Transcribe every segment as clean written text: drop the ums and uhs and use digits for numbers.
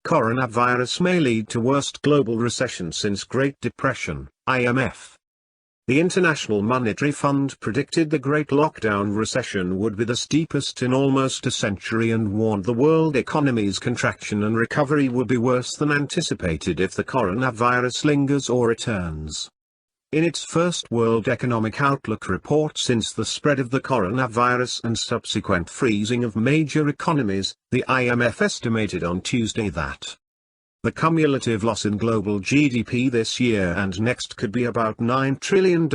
Coronavirus may lead to worst global recession since Great Depression, IMF. The International Monetary Fund predicted the Great Lockdown recession would be the steepest in almost a century and warned the world economy's contraction and recovery would be worse than anticipated if the coronavirus lingers or returns. In its first World Economic Outlook report since the spread of the coronavirus and subsequent freezing of major economies, the IMF estimated on Tuesday that the cumulative loss in global GDP this year and next could be about $9 trillion,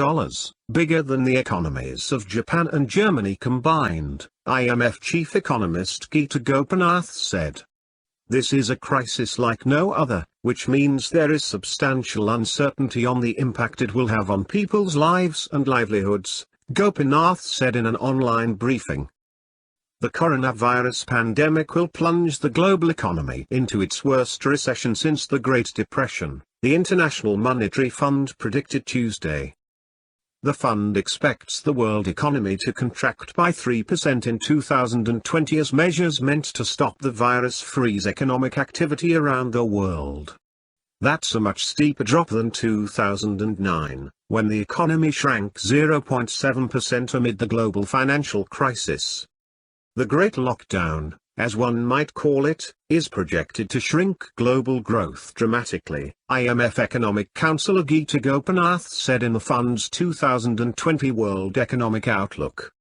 bigger than the economies of Japan and Germany combined, IMF chief economist Gita Gopinath said. This is a crisis like no other, which means there is substantial uncertainty on the impact it will have on people's lives and livelihoods, Gopinath said in an online briefing. The coronavirus pandemic will plunge the global economy into its worst recession since the Great Depression, the International Monetary Fund predicted Tuesday. The fund expects the world economy to contract by 3% in 2020 as measures meant to stop the virus freeze economic activity around the world. That's a much steeper drop than 2009, when the economy shrank 0.7% amid the global financial crisis. The Great Lockdown, as one might call it, is projected to shrink global growth dramatically, IMF Economic Counselor Gita Gopinath said in the fund's 2020 World Economic Outlook.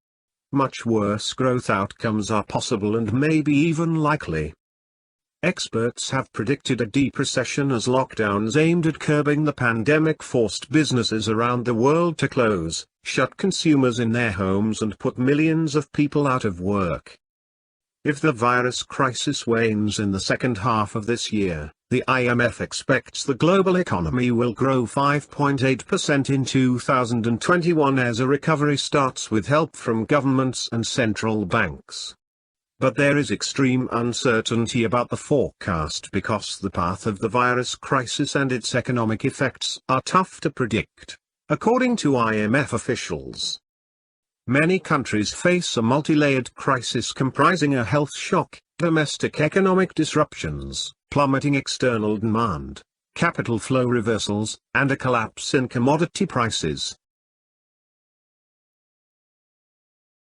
Much worse growth outcomes are possible and maybe even likely. Experts have predicted a deep recession as lockdowns aimed at curbing the pandemic forced businesses around the world to close, shut consumers in their homes and put millions of people out of work. If the virus crisis wanes in the second half of this year, the IMF expects the global economy will grow 5.8% in 2021 as a recovery starts with help from governments and central banks. But there is extreme uncertainty about the forecast because the path of the virus crisis and its economic effects are tough to predict, according to IMF officials. Many countries face a multi-layered crisis comprising a health shock, domestic economic disruptions, plummeting external demand, capital flow reversals, and a collapse in commodity prices,